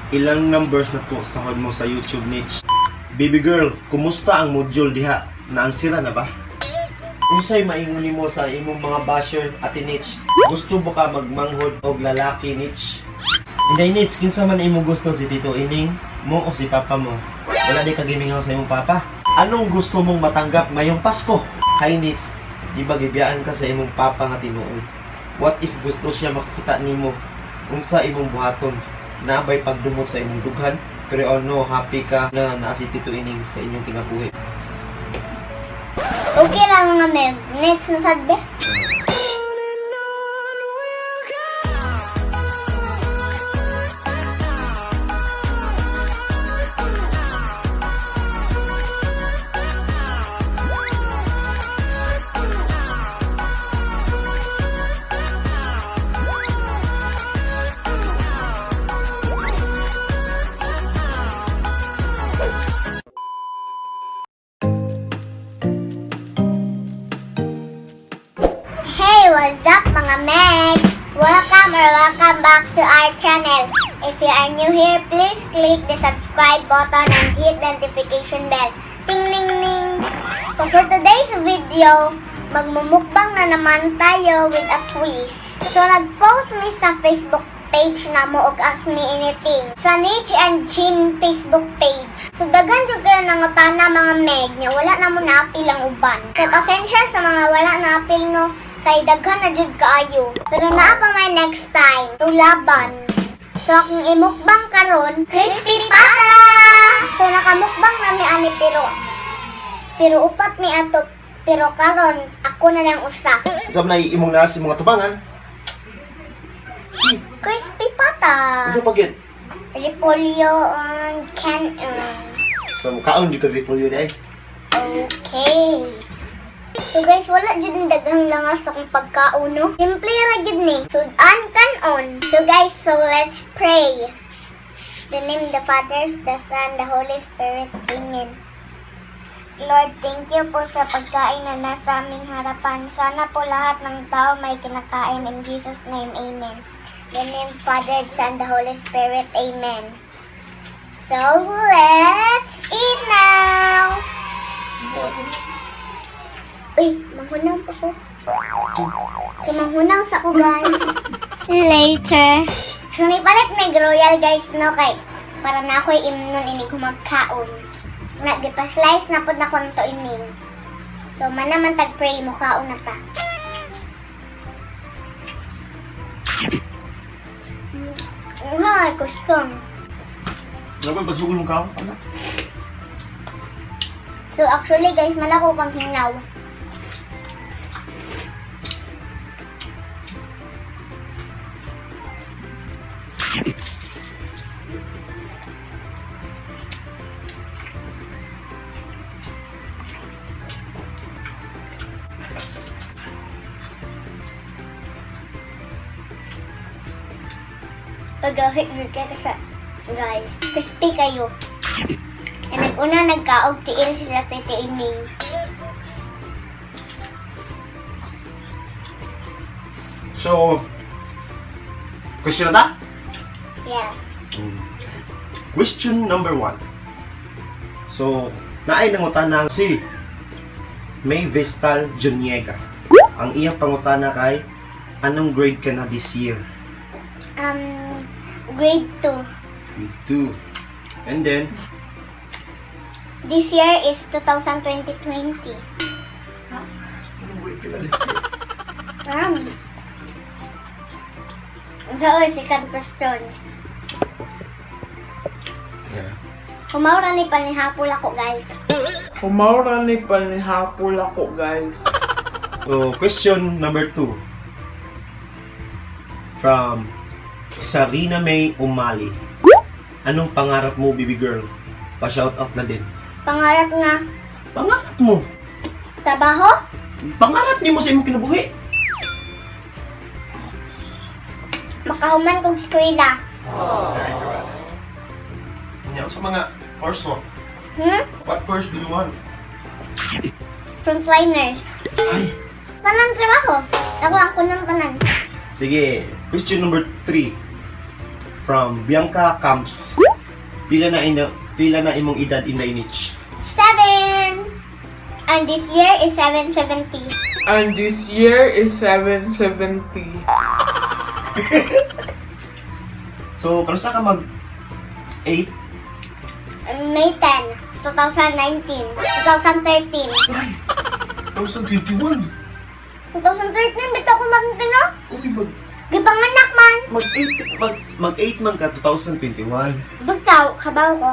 Ilang numbers na po sahod mo sa YouTube niche? Baby girl, kumusta ang module diha? Naansira na ba? Unsay maingon nimo sa imong mga basher ati niche? Gusto mo ka magmanghod og lalaki niche? Inday niche, kinsa man imong gusto, si Tito Ining mo o si Papa mo? Wala di ka gimingaw sa imong papa. Anong gusto mong matanggap ngayong Pasko? Hi niche, di ba gibiyaan ka sa imong papa nga tinuod? What if gusto siya makakita nimo? Unsa imong buhaton? Naabay pagdumot sa imong dughan? Pero ano, happy ka na naa si Tito Ining sa inyong kinabuhi? Okay lang mga Meg. Next na sadbe. Hey, what's up mga Meg? Welcome back to our channel. If you are new here, please click the subscribe button and hit the notification bell. Ting ning ning. So for today's video, magmumukbang na naman tayo with a twist. So nag-post mi sa Facebook page na mo og Ask Me Anything sa Niche and Chin Facebook page. So daghan jud kayo nangutana mga Meg nya wala na mo naapil ang uban. Kay pasensya sa mga wala naapil no, kay daghan na jud kaayo. Pero naa pa may next time tulaban. So akong imukbang karon, crispy pata. So nakamukbang na mi ani pero upat mi ato. Pero karon ako na lang usa. Sab na imong naas si mga tubangan. Crispy pata. Unsa pagid? Repolyo on can So kaon jud ka repolyo di ay. Okay. So guys, wala jud ng daghang langas akong pagkaon, no? Simple ra gid ni. Sudan kanon. So guys, so let's pray. The name of the Father, the Son, the Holy Spirit. Amen. Lord, thank you po sa pagkain na nasa aming harapan. Sana po lahat ng tao may kinakain. In Jesus' name, Amen. The name of the Father, the Son, the Holy Spirit. Amen. So let's eat now. Uy, manghunaw pa ko. So, manghunaw sa ko, guys. Later. So, nipalit na royal, guys, no, kay para na ako'y imnon ini kumagkaon. Na, di pa slice na po na konto ining. So, manaman tag-pray mo kaon na pa. Ay, custom. Dapat pagsugol mo kaon. So, actually, guys, malako pang hinaw. Pagahit dito kayo siya, guys. Crispy kayo. E nag-una nagkaog tiil sila Titi Ining. So, question na ta? Yes. Question number 1. So, naay nangutana si May Vestal Juniega. Ang iyang pangutana kay, anong grade ka na this year? Grade 2. Grade 2. And then, This year is 2020. anong grade ka na this year? So, second question. Yeah. Kumaura ni panihapol ako, guys. Kumaura ni panihapol ako, guys. So, question number 2. From Sarina May Umali. Anong pangarap mo, baby girl? Pa-shoutout na din. Pangarap nga, Pangarap mo? trabaho? Pangarap ni mo sa imong kinabuhi. Makahuman kong eskwela. Very good. Yan sa mga course mo. What course do you want? Frontliners. Ay, Tanang trabaho. Ako ang kunang tanan. sige. Question number 3. From Bianca Camps. Pila na imong edad Inday Nitch? 7. And this year is 770. And this year is 770. So, kanusa ka mag 8? May 10, 2019, 2013. Ay, 2021. 2013, bito ko magtino. Uy, Gipanganak man. mag 8 man ka 2021. Bugtaw, kabaw ko.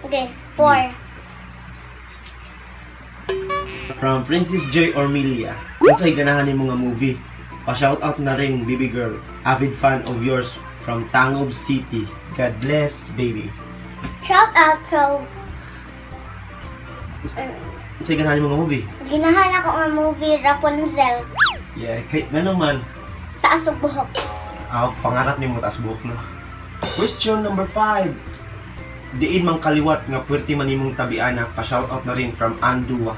Okay, 4. From Princess J. Ormilia. Unsay ganahan nimo nga movie? Pa-shoutout na rin, baby girl. Avid fan of yours from Tangob City. God bless, baby. Shout out to Unsay ganahan nimo nga movie? ginahan ako nga movie Rapunzel. Yeah, kay nga naman. Taas og buhok. Pangarap nimo taas buhok na. Question number 5. Diin mang kaliwat nga puwerte man nimong tabiana. Pa-shoutout na rin from Andua.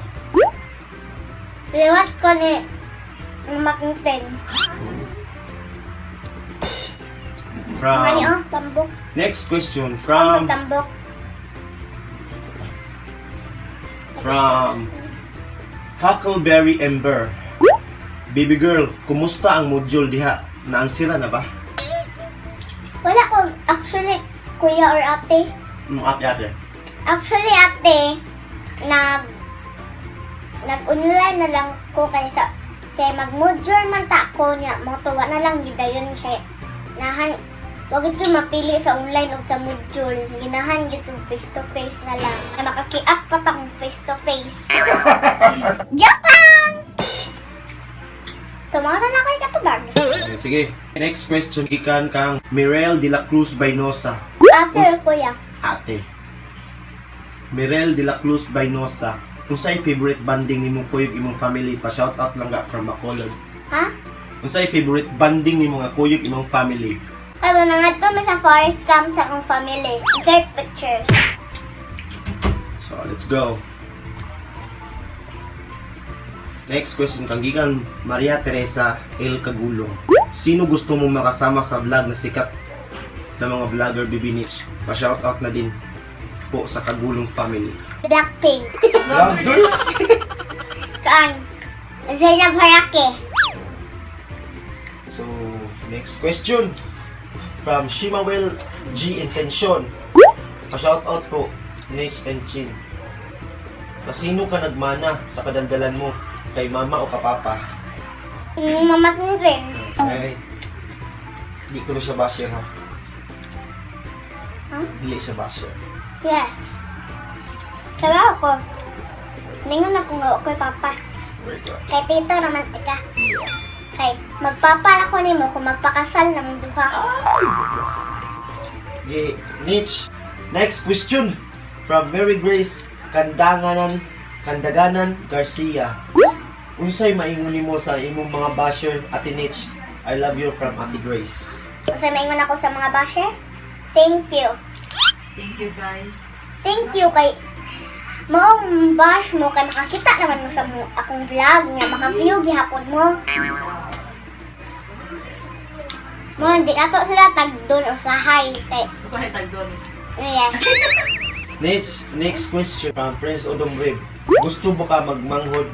Liwat ko ni Makinten. Mani From tambok. next question Tambok. from Huckleberry Ember. Baby girl, kumusta ang module diha? Naansira na ba? Wala ko actually kuya or ate. Ate. Actually ate nag-online na lang ko kaysa mag-module man ta ko niya matuwa na lang gidayon siya. Nahan wag ito mapili sa online o sa module. Ginahan gito face to face na lang. Ay makaki-up pa ta kung face to face. Joke lang! Tumara na kay katubag. Sige. Next question ikan kang Mirel de la Cruz Bainosa. Ate or kuya? Ate. Mirel de la Cruz Bainosa. Unsay favorite banding nimo kuyog imong family? Pa shoutout lang ga from Bacolod. Ha? Unsay favorite banding nimo nga kuyog imong family? Ano na nga to, may sa forest camp sa akong family. Insert pictures. So, let's go. Next question kang gikan Maria Teresa L. Cagulong. Sino gusto mong makasama sa vlog na sikat na mga vlogger Bibi Nitch? Pa-shoutout na din po sa Cagulong family. Blackpink. Vlogger? Kaan? Zainab Harake. So, next question from Shimawel G. Intention. Pa-shoutout po Nitch and Chin. Kasino ka nagmana sa kadaldalan mo? Kay mama o kapapa? Mama Kinsen. Ay, di ko na siya basher ha. Huh? Dili siya basher. Yeah. Sabi ako. Ningon ako nga ako'y papa. Very good. Kay tito naman tika. Kay magpapala ko nimo kung magpakasal ng duha. Okay, Nitch. Next question from Mary Grace Kandaganan Garcia. Unsay maingon nimo sa imong mga basher, Ate Nitch? I love you from Ate Grace. Kasi maingon ako sa mga basher. Thank you. Thank you, guys. Thank you kay maong bash mo kay makakita naman mo sa akong vlog nga maka-view gihapon mo. Mo hindi ato sila tagdon o sahay kay Usahay tag doon. yes. Next question from Prince Odom Rib. Gusto mo ka magmanghod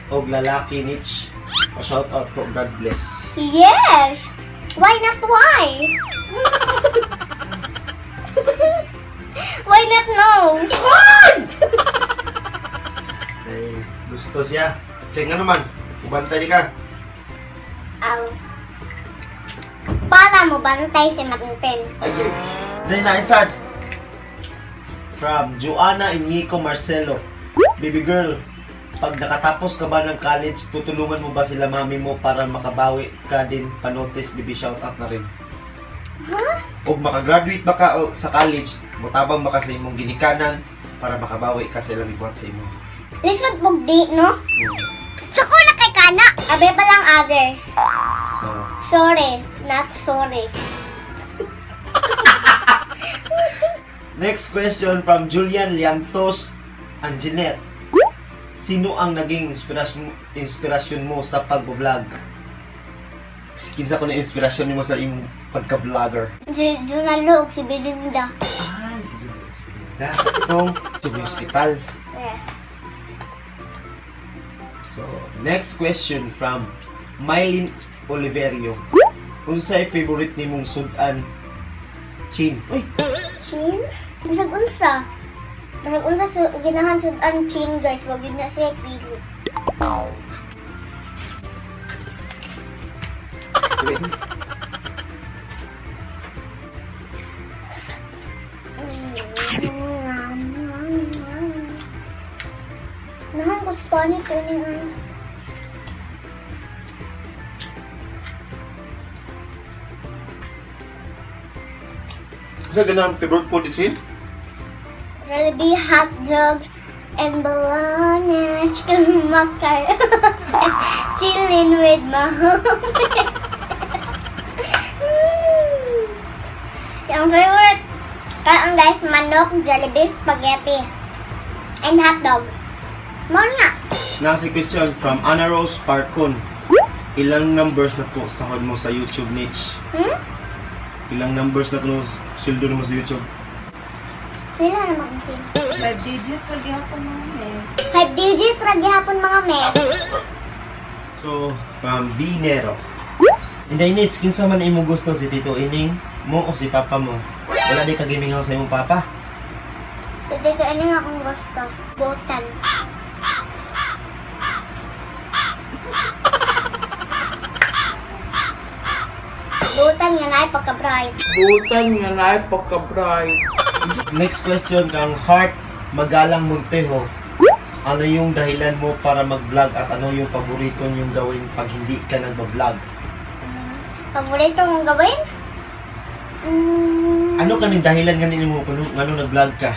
og lalaki, Nitch? Pa-shout out po, God bless. Yes. Why not why? Why not no? Eh, gusto siya. Kaya nga naman, ubantay di ka. Para mo bantay si Matinten. Ayun. Dali na, insad. From Joanna Inico Marcelo. Baby girl, pag nakatapos ka ba ng college, tutulungan mo ba sila mami mo para makabawi ka din pa-notice, baby, shout out na rin. Huh? O makagraduate ba ka sa college, mutabang ba ka sa imong ginikanan para makabawi ka sa ilang ibuhat sa imo. Lisod mo di, no? Suko na kay Kana. Abe pa lang others. So, Sorry, not sorry. next question from Julian Liantos Anjinet. Sino ang naging inspirasyon mo sa pag-vlog? Kinsa ko na inspirasyon nimo sa imong pagka-vlogger? Si Junalo ug si Belinda. Ay, sige. Itong sa hospital. Yes. So, next question from Mylene Oliverio. Unsay favorite nimong sudan? Chin. Uy, Chin? Bisag unsa? Bisag unsa sa ginahan sa ang chin guys, wag yun na siya pili. wait. Nahan ko Spanish tuning ay. Sa ganang favorite food ni Chin? Jollibee hot dog and bologna chicken makar. Chillin' with my homie. Yung favorite kaang guys, manok, Jollibee, spaghetti, and hot dog. More nga. Nasa question from Ana Rose Parcon. Ilang numbers na po sahod mo sa YouTube niche? Ilang numbers na po sweldo mo sa YouTube? Sila naman kasi. 5 digits lagi ako namin. 5 digit, ragi hapon mga men. So, from Binero. Inday Nits, kinsa man imong gusto si Tito Ining mo o si Papa mo? Wala di kagimingaw sa imong Papa? Dito ano nga akong gusto. Botan. Botan nga na pagka-bright. Butan nga na pagka-bright. Next question kang Heart Magalang Montejo. Ano yung dahilan mo para mag-vlog at ano yung paborito niyong gawin pag hindi ka nag-vlog? Paborito mong gawin? Ano kaning dahilan ganin mo kung ano nag-vlog ka?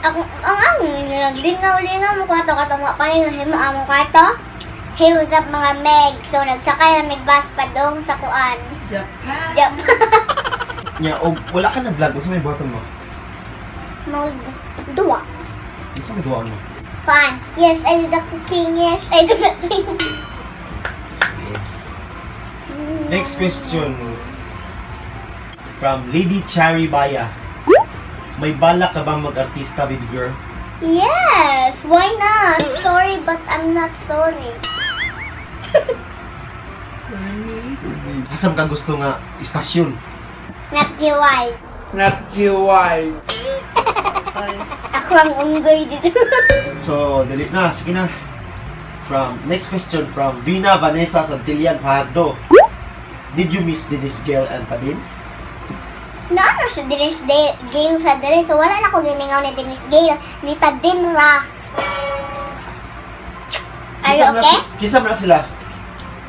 Ako, ang naglingaw-lingaw mo kato nga pa rin himo among kato. Hey, what's up mga Meg? So, nagsakay na nagbus pa dong sa kuan. Japan. Yup. Nya, o wala ka na-vlog, o sa may button mo? Mag duwa. Ano sa nagawa mo? Kuan. Yes, I do the cooking. Yes, I do the cooking. Next question from Lady Charibaya. May balak ka bang mag-artista, baby girl? Yes, why not? Sorry, but I'm not sorry. Asam ka gusto nga istasyon? Not GY. Not GY. Ako ang unggoy dito. So, delete na. Sige na. Next question from Vina Vanessa Santillan Fajardo. Did you miss Dennis Gale and Padin? Naano si Dennis Gale sa dere. So wala na ko gimingaw ni Dennis Gale. Ni Tadin Ra. Are you okay? Kinsa man na sila?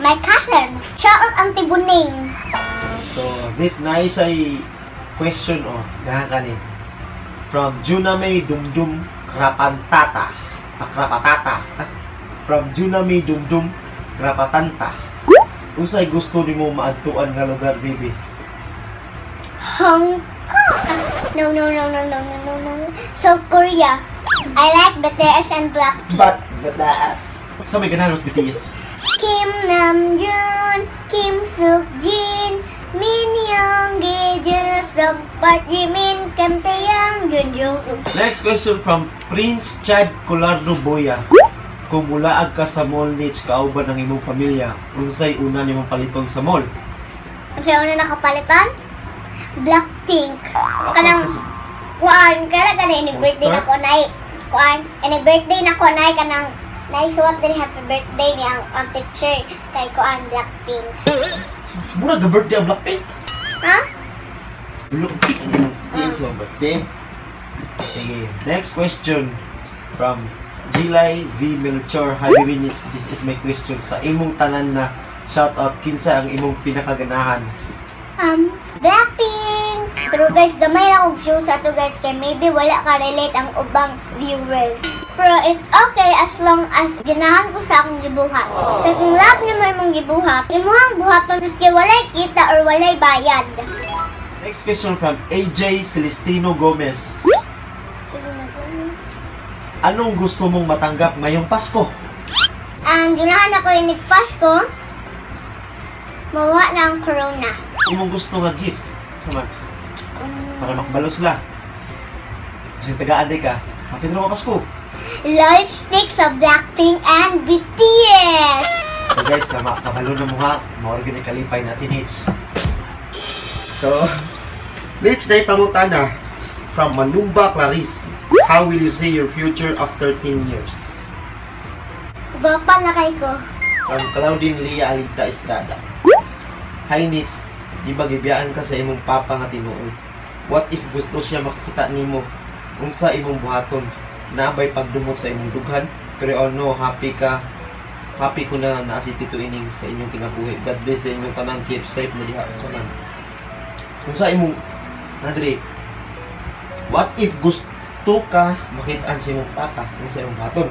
My cousin. Shout out Auntie Buning. So, this nice ay question nakakanin. From Junamay Dumdum Krapantata. Krapatata. From Junamay Dumdum Krapatanta. Unsay gusto nimo maadtuan nga lugar, baby? Hong Kong. No. South Korea. I like BTS and Blackpink. But that's sa may ganahan sa BTS. Kim Namjoon, Kim Seokjin, Min Yoongi, Jisoo, Park Jimin, Kim Taeyang, Jung. Next question from Prince Chad Colardo Boya. Kung mulaag ka sa mall niche kauban ng imong pamilya, unsay una nimong paliton sa mall? Ang sa'yo na nakapalitan? Blackpink. Kanang, kuan, kana ini-birthday na ko, nay, kuan, ini-birthday na ko, nay, kanang, naisuwat din happy birthday ni ang teacher, kay kuan, Blackpink. Mura ga birthday ang Blackpink? Ha? Look, ang sa birthday. Sige, next question from Gilay V. Melchor. Hi, minutes. This is my question sa imong tanan na shoutout. Kinsa ang imong pinakaganahan? Blackpink! Pero guys, gamay na akong views sa to guys, kaya maybe wala ka relate ang ubang viewers. Pero it's okay as long as ganahan ko sa akong gibuhat. Kaya kung lap niyo mo mong gibuhat, imuhang buhaton maski walay kita or walay bayad. Next question from AJ Celestino Gomez. Sige na po. Anong gusto mong matanggap ngayong Pasko? Ang ganahan ako yung Pasko, Mawa na ang corona. Imong gusto nga gift. Sama, para makbalos la. Kasi tagaan ka. Happy na mga Pasko. Light sticks of Blackpink and BTS. So guys, kabalo na mo ha. Maorgan ni kalipay natin, Nitch. So, Nitch na ipangutana from Manumba Clarice. How will you see your future after 10 years? Gwapa na kay ko. From Claudine Lia Alinta Estrada. Hi Nitch, di ba gibiyaan ka sa imong papa nga tinuod? What if gusto siya makakita nimo? Unsa imong buhaton? Nabay pagdumot sa imong dughan? Pero oh no, happy ko na naa si Tito Ining sa inyong kinabuhi. God bless din inyong tanang, keep safe mo diha sa man. Unsa imong Andre? What if gusto ka makitaan sa imong papa? Unsa imong buhaton?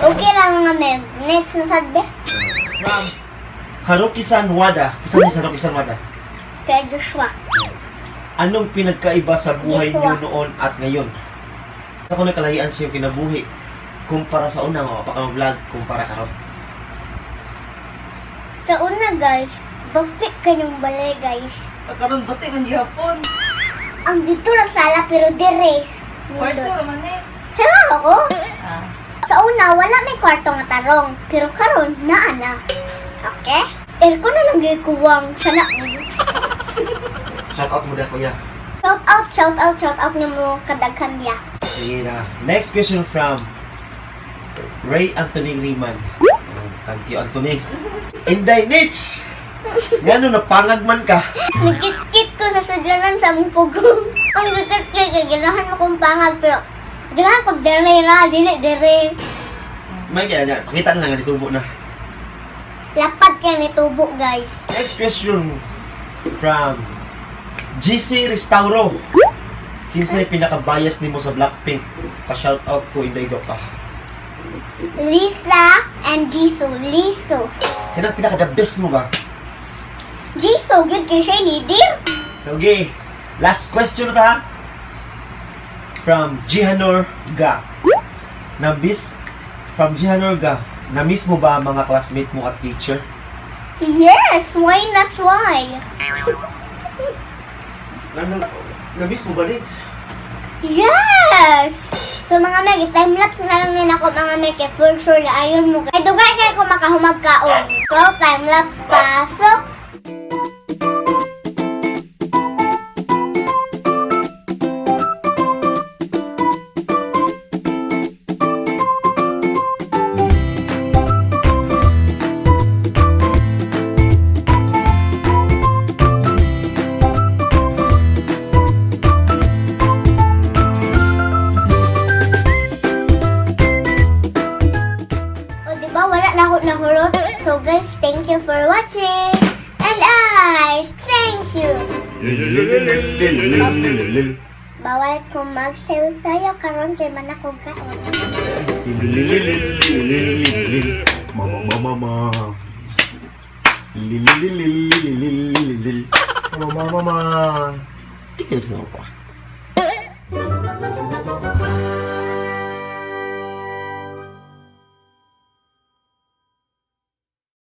Okay lang mga Meg. Next na sadbe. From Haruki-san Wada. Kisan ni Haruki-san Wada? Kay Joshua. Anong pinagkaiba sa buhay Joshua. niyo noon at ngayon? Ako nakalahian sa iyong kinabuhi kumpara sa una mga vlog kumpara karon. Sa una guys, bakit kanyang balay guys? Pagkaroon bati ng Japon. Ang dito na sala pero dire. Kwarto naman eh. Sara ako? Ah. Sa una, wala may kwarto nga tarong. Pero karon naa na. Okay? Aircon na lang gikuwang. Sana. Shout out mo dahil kuya. Shout out na mo kadaghan niya. Sige na. Next question from Ray Anthony Riman. Kantiyo Anthony. Inday Nitch! Ngano napangag man ka? Nagkit-kit ko sa sudlanan sa mong pugong. Ang gagkit kay ganahan mo kong pangag pero ganahan ko dire na, dire. May kaya niya. Pakita na nga ditubo na. Lapad kaya ni tubo guys. Next question from GC Restauro. Kinsay pinaka-bias nimo sa Blackpink? Pa-shout out ko Inday do pa. Lisa and Jisoo. Liso. Kanang pinaka-the best mo ba? Jisoo, good kay siya leader. So, okay. Last question na ta. From Jihanor Ga. From Jihanor Ga. Na-miss mo ba ang mga classmate mo at teacher? Yes, why not why? Na-miss mo ba, Nitz? Yes! So mga meg, time-lapse na lang din ako mga meg, kaya for sure ayon mo. Ay dugay kaya ko makahumag kaon. So, time-lapse pasok. O diba, wala na ako nahurot. So guys, thank you for watching. And I thank you. Bawal ko magsayo-sayo karon kay man ako kaon. Mama. Mama. Tigil mo pa.